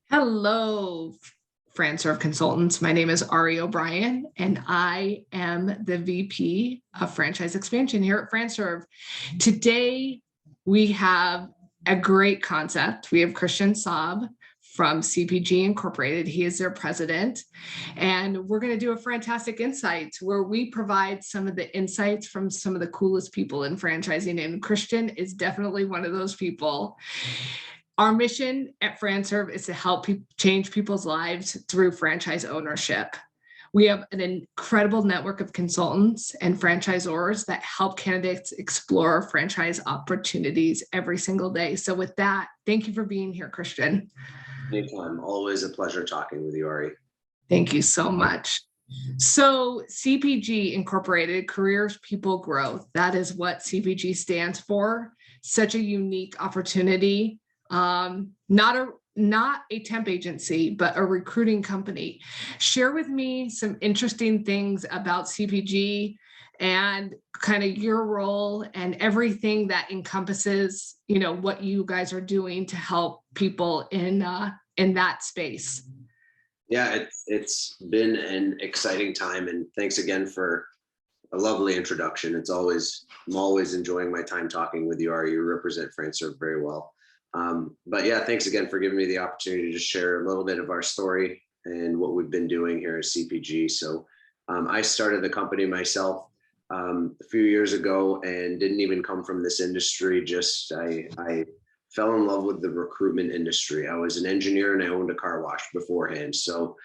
Hello, FranServe Consultants. My name is Ari O'Brien, and I am the VP of Franchise Expansion here at FranServe. Today, we have a great concept. We have Christian Saab from CPG Incorporated. He is their president. And we're going to do a FranTastic InSights where we provide some of the insights from some of the coolest people in franchising. And Christian is definitely one of those people. Our mission at FranServe is to help change people's lives through franchise ownership. We have an incredible network of consultants and franchisors that help candidates explore franchise opportunities every single day. So with that, thank you for being here, Christian. Anytime. Always a pleasure talking with you, Ari. Thank you so much. So CPG Incorporated, Careers, People, Growth. That is what CPG stands for. Such a unique opportunity. Not a temp agency, but a recruiting company. Share with me some interesting things about CPG and kind of your role and everything that encompasses, what you guys are doing to help people in that space. Yeah, it's been an exciting time, and thanks again for a lovely introduction. I'm always enjoying my time talking with you, Ari. You represent FranServe very well. But yeah, thanks again for giving me the opportunity to share a little bit of our story and what we've been doing here at CPG. So I started the company myself a few years ago and didn't even come from this industry. I fell in love with the recruitment industry. I was an engineer and I owned a car wash beforehand. So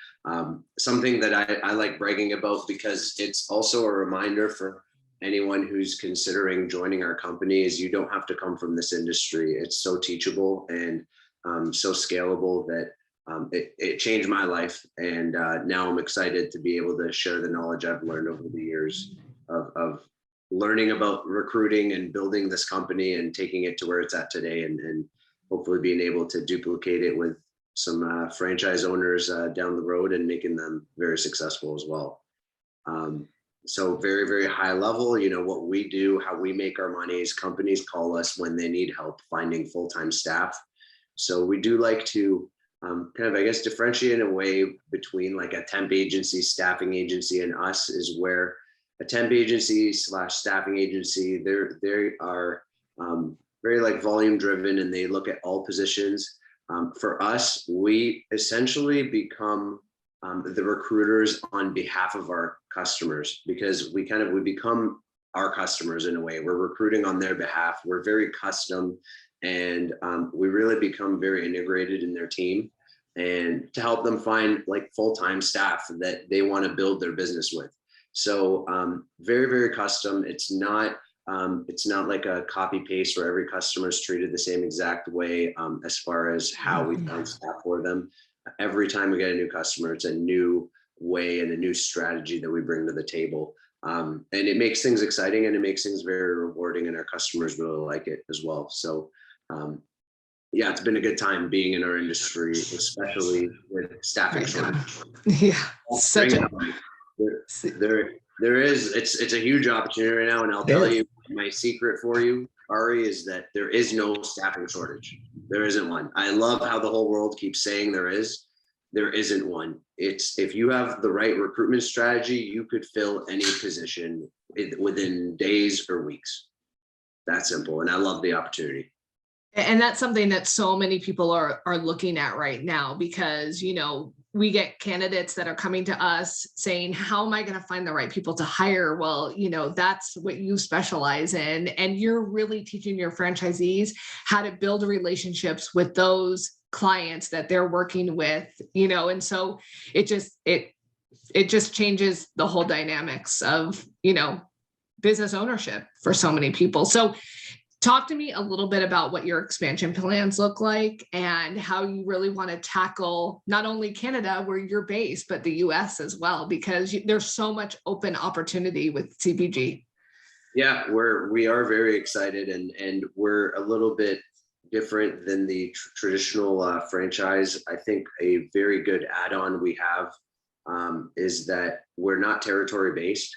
something that I like bragging about, because it's also a reminder for anyone who's considering joining our company, is you don't have to come from this industry. It's so teachable and so scalable that it changed my life. And now I'm excited to be able to share the knowledge I've learned over the years of learning about recruiting and building this company and taking it to where it's at today, and hopefully being able to duplicate it with some franchise owners down the road and making them very successful as well. So very, very high level, what we do, how we make our money is companies call us when they need help finding full-time staff. So we do like to differentiate in a way between like a temp agency, staffing agency, and us, is where a temp agency / staffing agency, they are very like volume driven, and they look at all positions. For us, we essentially become the recruiters on behalf of our customers, because we become our customers in a way. We're recruiting on their behalf. We're very custom, and we really become very integrated in their team, and to help them find like full-time staff that they want to build their business with. So very, very custom. It's not like a copy paste where every customer is treated the same exact way as far as how we find staff for them. Every time we get a new customer, it's a new way and a new strategy that we bring to the table. And it makes things exciting, and it makes things very rewarding, and our customers really like it as well. So yeah, it's been a good time being in our industry, especially with staffing shortage. Yeah, it's a huge opportunity right now. And I'll tell you, my secret for you, Ari, is that there is no staffing shortage. There isn't one. I love how the whole world keeps saying there isn't one. It's, if you have the right recruitment strategy, you could fill any position within days or weeks. That simple. And I love the opportunity. And that's something that so many people are looking at right now, because, we get candidates that are coming to us saying, how am I going to find the right people to hire? Well, that's what you specialize in. And you're really teaching your franchisees how to build relationships with those clients that they're working with, and so it just changes the whole dynamics of, business ownership for so many people. So talk to me a little bit about what your expansion plans look like and how you really want to tackle not only Canada, where you're based, but the US as well, because there's so much open opportunity with CPG. Yeah, we are very excited, and we're a little bit different than the traditional franchise. I think a very good add-on we have is that we're not territory based.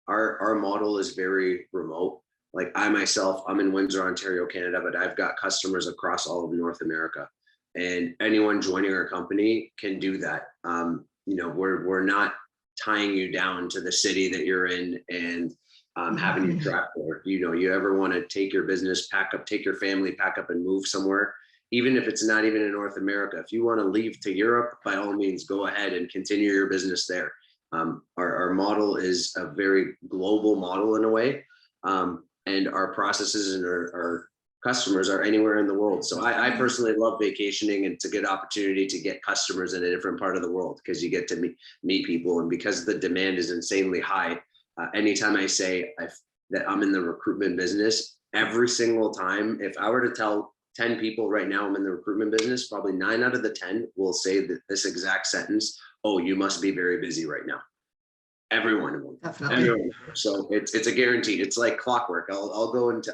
Our model is very remote. Like I'm in Windsor, Ontario, Canada, but I've got customers across all of North America. and anyone joining our company can do that. We're not tying you down to the city that you're in and having you track there. You ever want to take your business, pack up, take your family, pack up and move somewhere, even if it's not even in North America. If you want to leave to Europe, by all means, go ahead and continue your business there. Our model is a very global model in a way, and our processes and our customers are anywhere in the world. So I personally love vacationing, and it's a good opportunity to get customers in a different part of the world because you get to meet people. And because the demand is insanely high, anytime I say that I'm in the recruitment business, every single time, if I were to tell 10 people right now I'm in the recruitment business, probably 9 out of the 10 will say this exact sentence: "Oh, you must be very busy right now." Every one of them. Definitely. Everyone. So it's a guarantee. It's like clockwork. I'll go into.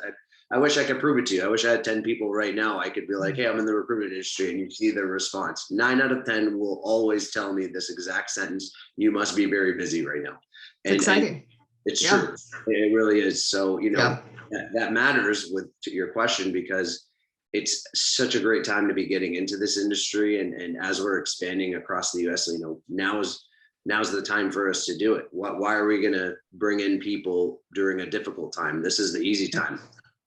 I wish I could prove it to you. I wish I had 10 people right now. I could be like, "Hey, I'm in the recruitment industry," and you see their response. 9 out of 10 will always tell me this exact sentence: "You must be very busy right now." It's exciting. It's true. It really is. So, that matters to your question, because it's such a great time to be getting into this industry. And as we're expanding across the US, now's the time for us to do it. Why are we going to bring in people during a difficult time? This is the easy time.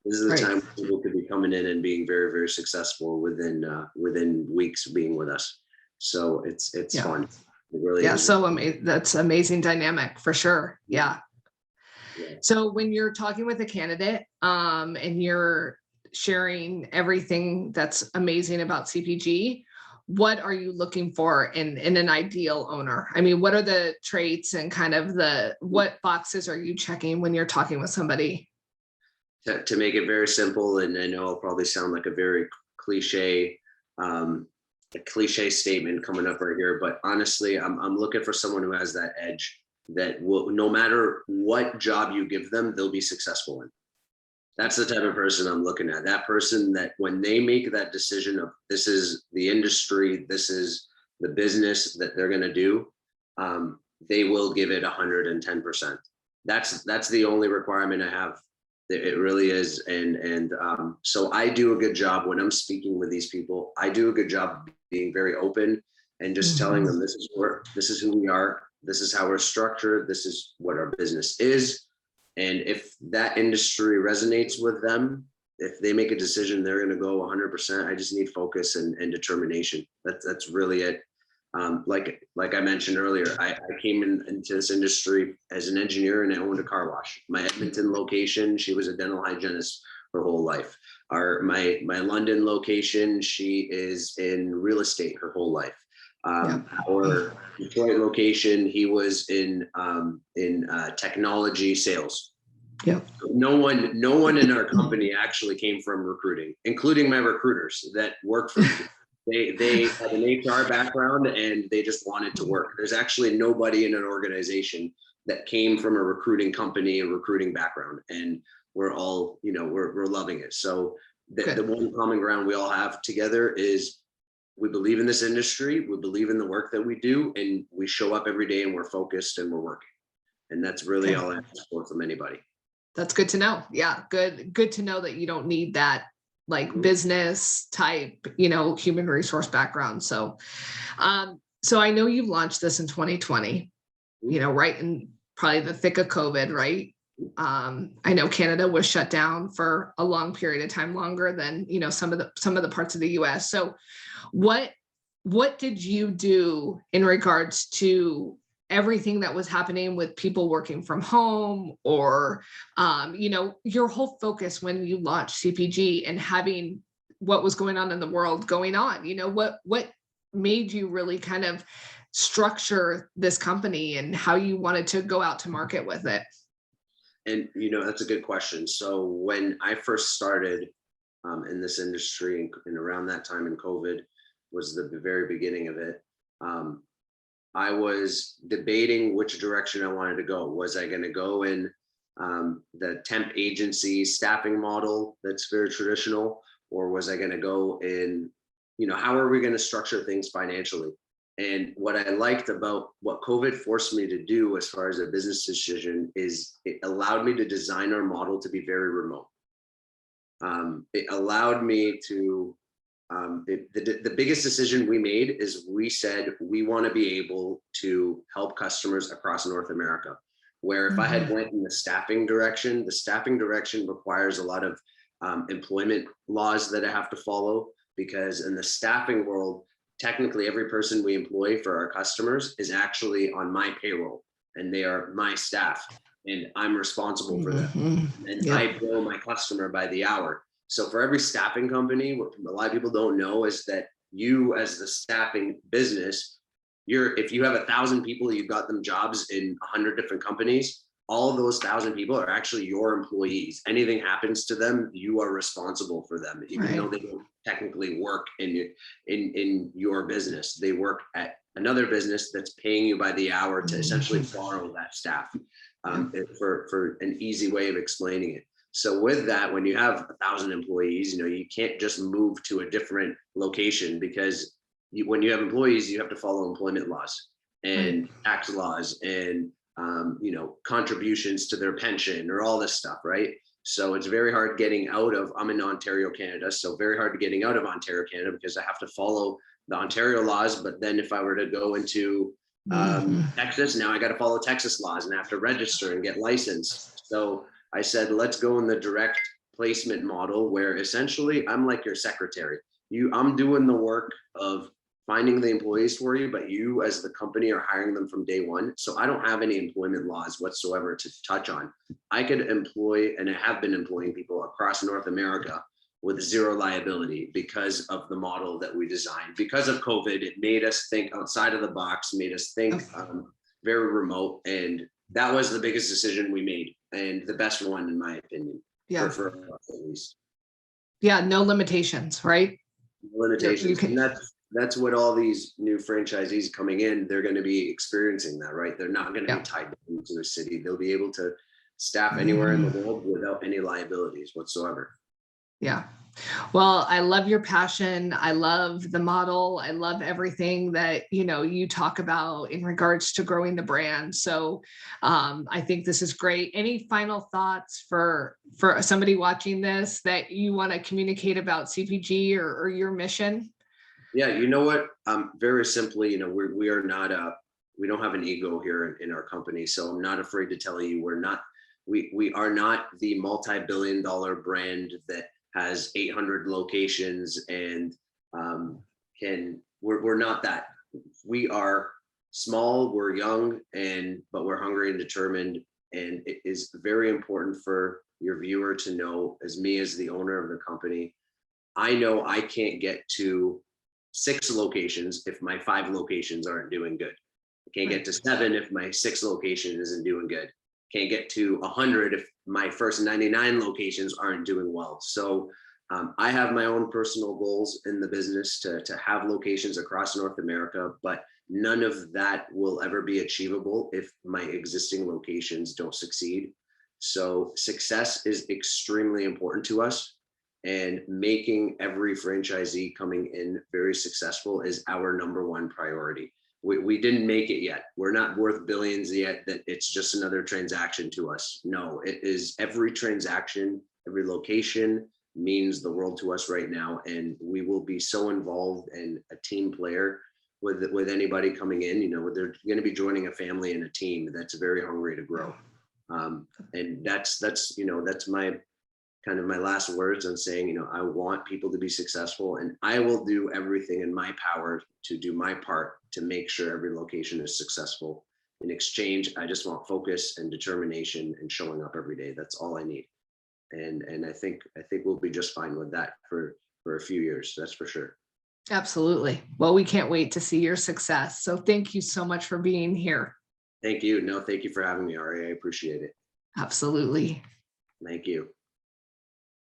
This is the time people could be coming in and being very, very successful within weeks of being with us. So it's fun. It really is. So that's amazing dynamic for sure. Yeah. So when you're talking with a candidate, and you're sharing everything that's amazing about CPG, what are you looking for in an ideal owner? I mean, what are the traits and kind of what boxes are you checking when you're talking with somebody? To make it very simple, and I know I'll probably sound like a very cliche statement coming up right here, but honestly, I'm looking for someone who has that edge, that will, no matter what job you give them, they'll be successful in. That's the type of person I'm looking at. That person that when they make that decision of this is the industry, this is the business that they're going to do, they will give it 110%. That's the only requirement I have. It really is. And so I do a good job when I'm speaking with these people. I do a good job being very open and just telling them this is who we are. This is how we're structured. This is what our business is. And if that industry resonates with them, if they make a decision, they're going to go 100%. I just need focus and determination. That's really it. Like I mentioned earlier, I came into this industry as an engineer, and I owned a car wash. My Edmonton location, she was a dental hygienist her whole life. My London location, she is in real estate her whole life. Our Detroit location, he was in technology sales. No one in our company actually came from recruiting, including my recruiters that work for me. They had an HR background and they just wanted to work. There's actually nobody in an organization that came from a recruiting company, a recruiting background, and we're all, we're loving it. So the one common ground we all have together is we believe in this industry, we believe in the work that we do, and we show up every day and we're focused and we're working. And that's really all I ask for from anybody. That's good to know. Yeah, good to know that you don't need that business type, human resource background. So, so I know you launched this in 2020, right in probably the thick of COVID, right? I know Canada was shut down for a long period of time, longer than, some of the parts of the US. So what did you do in regards to everything that was happening with people working from home, or, your whole focus when you launched CPG and having what was going on in the world going on? What made you really kind of structure this company and how you wanted to go out to market with it? And, that's a good question. So when I first started in this industry, and around that time in COVID was the very beginning of it, I was debating which direction I wanted to go. Was I going to go in the temp agency staffing model that's very traditional, or was I going to go in, how are we going to structure things financially? And what I liked about what COVID forced me to do as far as a business decision is it allowed me to design our model to be very remote. It allowed me to The biggest decision we made is we said we want to be able to help customers across North America. Where if I had went in the staffing direction requires a lot of employment laws that I have to follow, because in the staffing world, technically every person we employ for our customers is actually on my payroll and they are my staff and I'm responsible for them. And I bill my customer by the hour. So for every staffing company, what a lot of people don't know is that you as the staffing business, if you have 1,000 people, you've got them jobs in 100 different companies, all of those 1,000 people are actually your employees. Anything happens to them, you are responsible for them, even though they don't technically work in your business. They work at another business that's paying you by the hour to essentially borrow that staff, for an easy way of explaining it. So with that, when you have 1,000 employees, you can't just move to a different location, because when you have employees, you have to follow employment laws and tax laws and contributions to their pension or all this stuff, right? So it's very hard getting out of, I'm in Ontario, Canada, so very hard getting out of Ontario, Canada, because I have to follow the Ontario laws. But then if I were to go into Texas, now I got to follow Texas laws and I have to register and get licensed. So I said, let's go in the direct placement model, where essentially I'm like your secretary. I'm doing the work of finding the employees for you, but you as the company are hiring them from day one. So I don't have any employment laws whatsoever to touch on. I could employ, and I have been employing people across North America with zero liability because of the model that we designed. Because of COVID, it made us think outside of the box, made us think very remote. And that was the biggest decision we made, and the best one, in my opinion. For us, at least. No limitations, right? Limitations. And that's what all these new franchisees coming in, they're going to be experiencing that, right? They're not going to be tied to a city. They'll be able to staff anywhere in the world without any liabilities whatsoever. Yeah. Well, I love your passion. I love the model. I love everything that, you talk about in regards to growing the brand. So I think this is great. Any final thoughts for somebody watching this that you want to communicate about CPG or your mission? Yeah, you know what? Very simply, we are not we don't have an ego here in our company. So I'm not afraid to tell you, we are not the multi-billion-dollar brand that has 800 locations and we're not that. We are small, we're young, but we're hungry and determined. And it is very important for your viewer to know, as me as the owner of the company, I know I can't get to 6 locations if my 5 locations aren't doing good. I can't get to 7 if my 6th location isn't doing good. Can't get to 100 if my first 99 locations aren't doing well. So I have my own personal goals in the business to have locations across North America, but none of that will ever be achievable if my existing locations don't succeed. So success is extremely important to us, and making every franchisee coming in very successful is our #1 priority. We didn't make it yet. We're not worth billions yet that it's just another transaction to us. No, it is every transaction, every location means the world to us right now. And we will be so involved and a team player with anybody coming in. They're going to be joining a family and a team that's very hungry to grow. And that's my kind of my last words on saying, I want people to be successful, and I will do everything in my power to do my part to make sure every location is successful. In exchange, I just want focus and determination and showing up every day. That's all I need. And I think we'll be just fine with that for a few years. That's for sure. Absolutely. Well, we can't wait to see your success. So thank you so much for being here. Thank you. No, thank you for having me, Ari. I appreciate it. Absolutely. Thank you.